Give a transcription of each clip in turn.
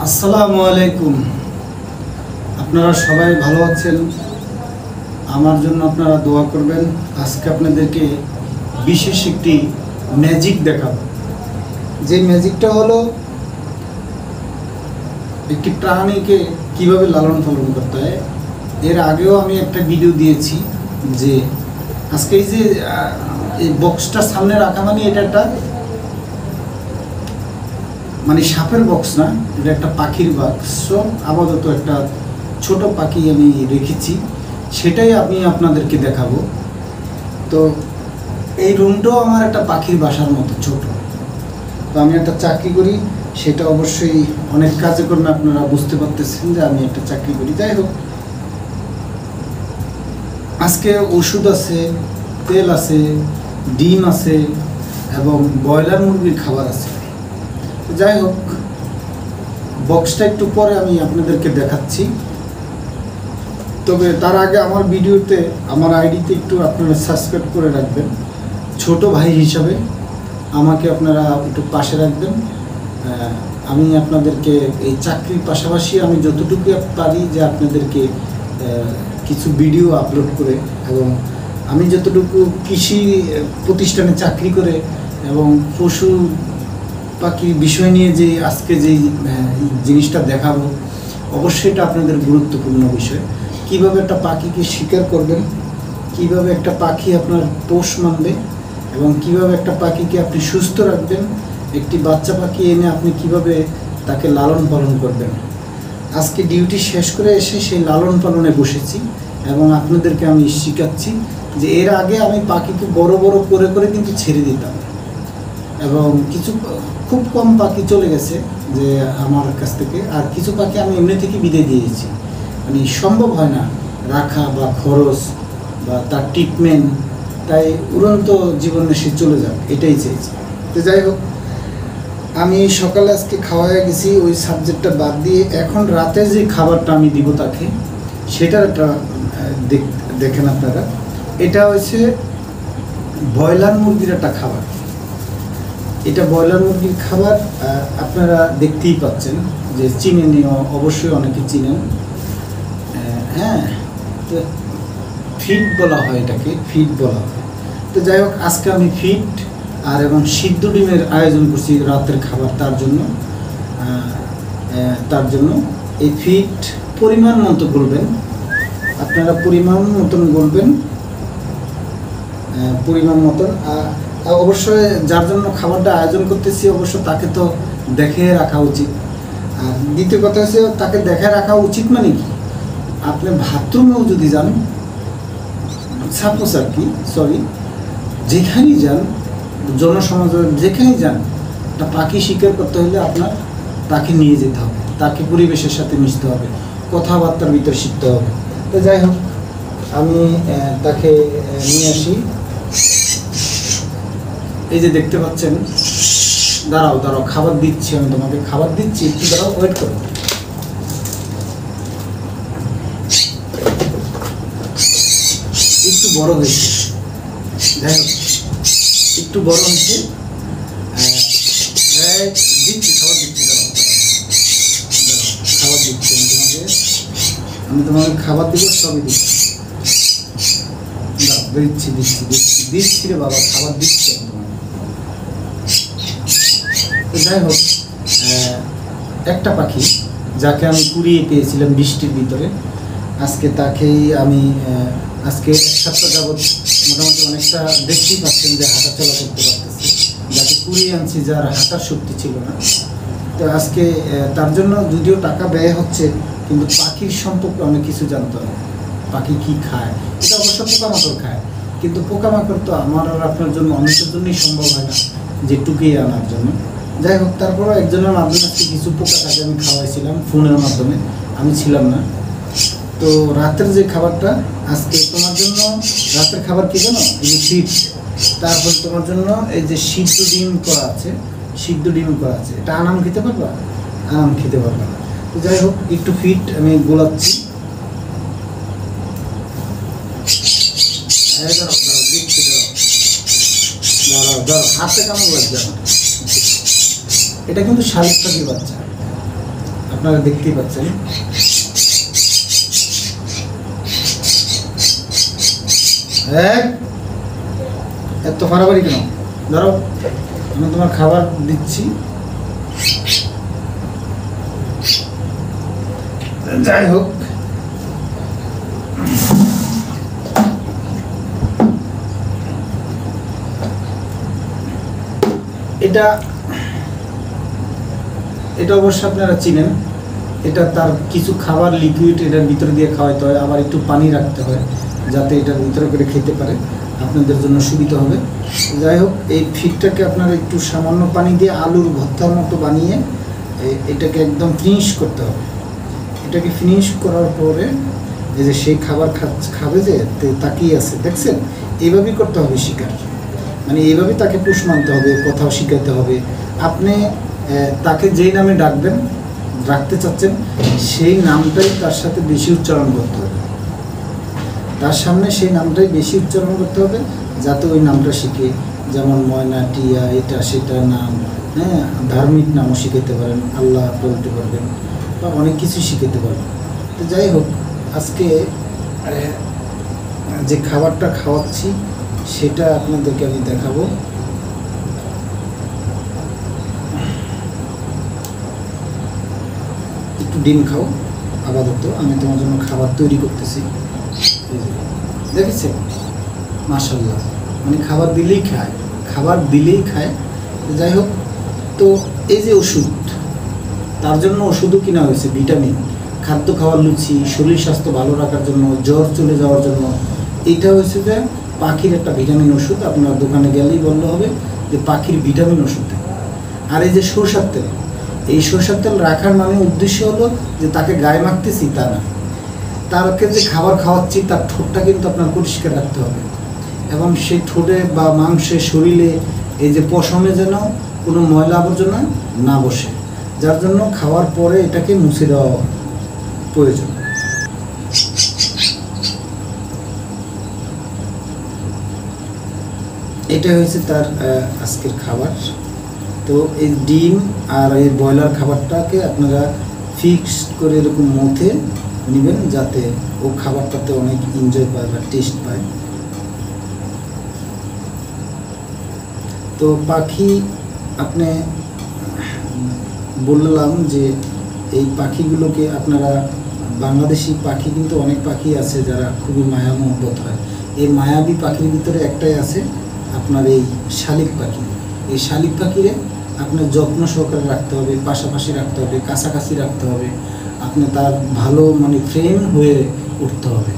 আসসালামু আলাইকুম। আপনারা সবাই ভালো আছেন? আমার জন্য আপনারা দোয়া করবেন। আজকে আপনাদেরকে বিশেষ একটি ম্যাজিক দেখাবো। যে ম্যাজিকটা হলো একটি প্রাণীকে কিভাবে লালন পালন করতে হয়। এর আগেও আমি একটা ভিডিও দিয়েছি যে আজকে এই যে এই বক্সটা সামনে রাখা মানে এটা একটা মানে সাপের বক্স না, এটা একটা পাখির বাক্স। আপাতত একটা ছোট পাখি আমি রেখেছি, সেটাই আমি আপনাদেরকে দেখাবো। তো এই রুমটাও আমার একটা পাখির বাসার মতো ছোট। তো আমি একটা চাকরি করি, সেটা অবশ্যই অনেক কাজে কর্মে আপনারা বুঝতে পারতেছেন যে আমি একটা চাকরি করি। যাই হোক, আজকে ওষুধ আছে, তেল আছে, ডিম আছে এবং ব্রয়লার মুরগির খাবার আছে। যাই হোক, বক্সটা একটু পরে আমি আপনাদেরকে দেখাচ্ছি। তবে তার আগে আমার ভিডিওতে, আমার আইডিতে একটু আপনারা সাবস্ক্রাইব করে রাখবেন। ছোট ভাই হিসাবে আমাকে আপনারা একটু পাশে রাখবেন। আমি আপনাদেরকে এই চাকরির পাশাপাশি আমি যতটুকু পারি যে আপনাদেরকে কিছু ভিডিও আপলোড করে, এবং আমি যতটুকু কৃষি প্রতিষ্ঠানে চাকরি করে এবং পশু পাখির বিষয় নিয়ে যে আজকে যেই জিনিসটা দেখাবো, অবশ্যই এটা আপনাদের গুরুত্বপূর্ণ বিষয়। কিভাবে একটা পাখিকে শিকার করবেন, কিভাবে একটা পাখি আপনার পোষ মানবে, এবং কিভাবে একটা পাখিকে আপনি সুস্থ রাখবেন। একটি বাচ্চা পাখি এনে আপনি কিভাবে তাকে লালন পালন করবেন। আজকে ডিউটি শেষ করে এসে সেই লালন পালনে বসেছি এবং আপনাদেরকে আমি শেখাচ্ছি যে এর আগে আমি পাখিকে বড় বড় করে করে কিন্তু ছেড়ে দিতাম, এবং কিছু খুব কম পাখি চলে গেছে যে আমার কাছ থেকে, আর কিছু পাখি আমি এমনি থেকে বিদায় দিয়েছি। মানে সম্ভব হয় না রাখা বা খরচ বা তার ট্রিটমেন্ট, তাই উড়ন্ত জীবনে সে চলে যাক, এটাই চেয়েছি। তো যাই হোক, আমি সকালে আজকে খাওয়ায় গেছি, ওই সাবজেক্টটা বাদ দিয়ে এখন রাতে যে খাবারটা আমি দিব তাকে, সেটার একটা দেখেন আপনারা। এটা হচ্ছে ব্রয়লার মুরগির একটা খাবার। এটা ব্রয়লার মুরগির খাবার। আপনারা দেখতেই পাচ্ছেন যে চিনেন, অবশ্যই অনেকে চিনেন। হ্যাঁ, তো ফিড বলা হয়, এটাকে ফিড বলা হয়। তো যাই হোক, আজকে আমি ফিড আর এবং সিদ্ধ ডিমের আয়োজন করছি রাতের খাবার। তার জন্য এই ফিড পরিমাণ মতো বলবেন, আপনারা পরিমাণ মতন বলবেন, পরিমাণ মতন। অবশ্যই যার জন্য খাবারটা আয়োজন করতেছি অবশ্য তাকে তো দেখে রাখা উচিত। আর দ্বিতীয় কথা হচ্ছে, তাকে দেখে রাখা উচিত মানে কি, আপনি বাথরুমেও যদি যান, সাপোজ আর কি, যেখানেই যান, জনসমাজে যেখানেই যান, একটা পাখি শিকার করতে হলে আপনার তাকে নিয়ে যেতে হবে, তাকে পরিবেশের সাথে মিশতে হবে, কথাবার্তার ভিতরে শিখতে হবে। তো যাই হোক, আমি তাকে নিয়ে আসি। এই যে দেখতে পাচ্ছেন, দাঁড়াও খাবার দিচ্ছি, আমি তোমাকে খাবার দিচ্ছি, একটু দাঁড়াও, ওয়েট করো। একটু বড় হয়েছে, যাই হোক একটু বড় হয়েছে, দিচ্ছি খাবার, দিচ্ছি, খাবার দিচ্ছি আমি তোমাকে খাবার দিব, সবই দিচ্ছি, দিচ্ছি রে বাবা, খাবার দিচ্ছি আমি তোমাকে। তো যাই হোক, একটা পাখি যাকে আমি কুড়িয়ে পেয়েছিলাম বৃষ্টির ভিতরে, আজকে তাকেই আমি আজকে এক সপ্তাহ যাবৎ মোটামুটি অনেকটা দেখতেই পাচ্ছেন যে হাঁটাচলা করতে পারতেছি, যাকে কুড়িয়ে আনছি, যার হাঁটার শক্তি ছিল না। তো আজকে তার জন্য যদিও টাকা ব্যয় হচ্ছে, কিন্তু পাখির সম্পর্কে অনেক কিছু জানতে হবে। পাখি কী খায়, এটা অবশ্য পোকামাকড় খায়, কিন্তু পোকামাকড় তো আমার আর আপনার জন্য, অনেকের জন্যই সম্ভব হয় না যে টুকিয়ে আনার জন্য। যাই হোক, তারপরেও একজনের মাধ্যমে কিছু পোকা তাকে আমি খাওয়াইছিলাম ফোনের মাধ্যমে, আমি ছিলাম না। তো রাতের যে খাবারটা আজকে তোমার জন্য, রাতের খাবার কি জানো, এই যে ফিড, তারপর তোমার জন্য এই যে সিদ্ধ ডিম করা আছে, এটা আনাম খেতে পারবা, আনাম খেতে পারবা না। তো যাই হোক, একটু ফিড আমি গোলাচ্ছি। হাতে কেমন লাগছে আমার, এটা কিন্তু শালিক পাখির বাচ্চা। আপনারা দেখতেই পাচ্ছেন। এত ফাড়াফাড়ি কেন? ধরো, আমি তোমার খাবার দিচ্ছি। যাই হোক, এটা অবশ্য আপনারা চিনেন। এটা তার কিছু খাবার লিকুইড এটার ভিতরে দিয়ে খাওয়াইতে হয়, আবার একটু পানি রাখতে হয় যাতে এটার ভিতরে করে খেতে পারে, আপনাদের জন্য সুবিধা হবে। যাই হোক, এই ফিডটাকে আপনারা একটু সামান্য পানি দিয়ে আলুর ভর্তার মতো বানিয়ে এটাকে একদম ফিনিশ করতে হবে। এটাকে ফিনিশ করার পরে এই যে সেই খাবার খাবে যে তাকিয়ে আছে, দেখছেন? এইভাবেই করতে হবে শিকার, মানে এইভাবেই তাকে পুষ মানতে হবে, কোথাও শিখাতে হবে। আপনি তাকে যেই নামে ডাকবেন, রাখতে চাচ্ছেন, সেই নামটাই তার সাথে বেশি উচ্চারণ করতে হবে, তার সামনে সেই নামটাই বেশি উচ্চারণ করতে হবে, যাতে ওই নামটা শিখে। যেমন ময়না, টিয়া, এটা সেটা নাম, হ্যাঁ, ধার্মিক নামও শিখাতে পারেন, আল্লাহ বলতে পারবেন, বা অনেক কিছু শিখাতে পারবেন। তো যাই হোক, আজকে যে খাবারটা খাওয়াচ্ছি সেটা আপনাদেরকে আমি দেখাবো। একটু ডিম খাও আপাতত, আমি তোমার জন্য খাবার তৈরি করতেছি। দেখেছেন? মাশাআল্লাহ, মানে খাবার দিলেই খায়। যাই হোক, তো এই যে ওষুধ, তার জন্য ওষুধও কিনা হয়েছে, ভিটামিন, খাদ্য খাওয়ার লুচি, শরীর স্বাস্থ্য ভালো রাখার জন্য, জ্বর চলে যাওয়ার জন্য। এইটা হচ্ছে যে পাখির একটা ভিটামিন ওষুধ। আপনার দোকানে গেলেই বললে হবে যে পাখির ভিটামিন ওষুধ। আর এই যে সরষের তেল, এই সরষের তেল রাখার মানে উদ্দেশ্য হলো যে তাকে গায়ে মাখতেছি তা না, তাকে যে খাবার খাওয়াচ্ছি তার ঠোঁটটা কিন্তু আপনার পরিষ্কার রাখতে হবে, এবং সেই ঠোঁটে বা মাংসে, শরীরে, এই যে পশমে যেন কোনো ময়লা আবর্জনা না বসে, যার জন্য খাওয়ার পরে এটাকে মুছে দেওয়া প্রয়োজন। এটা হয়েছে তার আজকের খাবার। তো এই ডিম আর এই ব্রয়লার খাবারটাকে আপনারা ফিক্সড করে এরকম মথে নেবেন, যাতে ও খাবারটাতে অনেক এনজয় পায় বা টেস্ট পায়। তো পাখি, আপনি বললাম যে এই পাখিগুলোকে আপনারা, বাংলাদেশি পাখি কিন্তু অনেক পাখি আছে যারা খুবই মায়া মহব্বত হয়। এই মায়াবী পাখির ভিতরে একটাই আছে আপনার এই শালিক পাখি। এই শালিক পাখিরে আপনার যত্ন সহকারে রাখতে হবে, পাশাপাশি রাখতে হবে, কাছাকাছি রাখতে হবে, আপনি তার ভালো মানে ফ্রেন্ড হয়ে উঠতে হবে।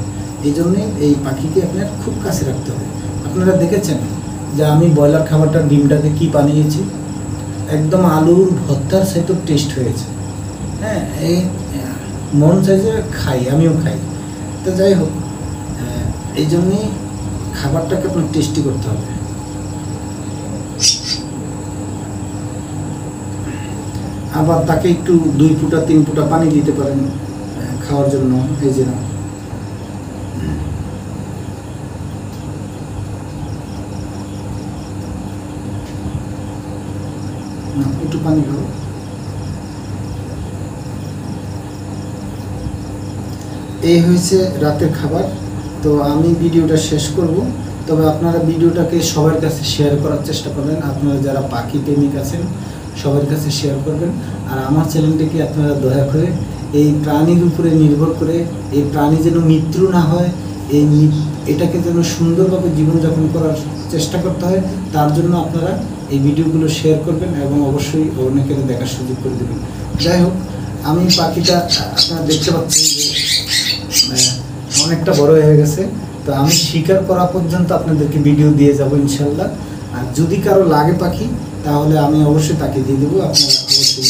এই জন্যে এই পাখিকে আপনার খুব কাছে রাখতে হবে। আপনারা দেখেছেন যে আমি ব্রয়লার খাবারটা, ডিমটাকে কি বানিয়েছি, একদম আলুর ভর্তার সাথে টেস্ট হয়েছে। হ্যাঁ, এই মন চাইছে খাই, আমিও খাই। তো যাই হোক, এই জন্যেই খাবারটাকে আপনার টেস্টি করতে হবে। আবার তাকে একটু 2 ফুটা 3 ফুটা পানি দিতে পারেন খাওয়ার জন্য। এই যে না, একটু পানি খাও। এই হয়েছে রাতের খাবার। তো আমি ভিডিওটা শেষ করব, তবে আপনারা ভিডিওটাকে সবার কাছে শেয়ার করার চেষ্টা করবেন। আপনারা যারা পাখি প্রেমিক আছেন সবার কাছে শেয়ার করবেন। আর আমার চ্যানেলটিকে আপনারা দয়া করে এই প্রাণীর উপরে নির্ভর করে, এই প্রাণী যেন মৃত্যু না হয়, এটাকে যেন সুন্দরভাবে জীবনযাপন করার চেষ্টা করতে হয়, তার জন্য আপনারা এই ভিডিওগুলো শেয়ার করবেন এবং অবশ্যই অনেকের দেখার সুযোগ করে দেবেন। যাই হোক, আমি পাখিটা আপনারা দেখতে পাচ্ছেন যে অনেকটা বড় হয়ে গেছে। তো আমি শিকার করা পর্যন্ত আপনাদেরকে ভিডিও দিয়ে যাব ইনশাল্লাহ। আর যদি কারো লাগে পাখি, তাহলে আমি অবশ্যই তাকে দিয়ে দেবো, আপনারা অবশ্যই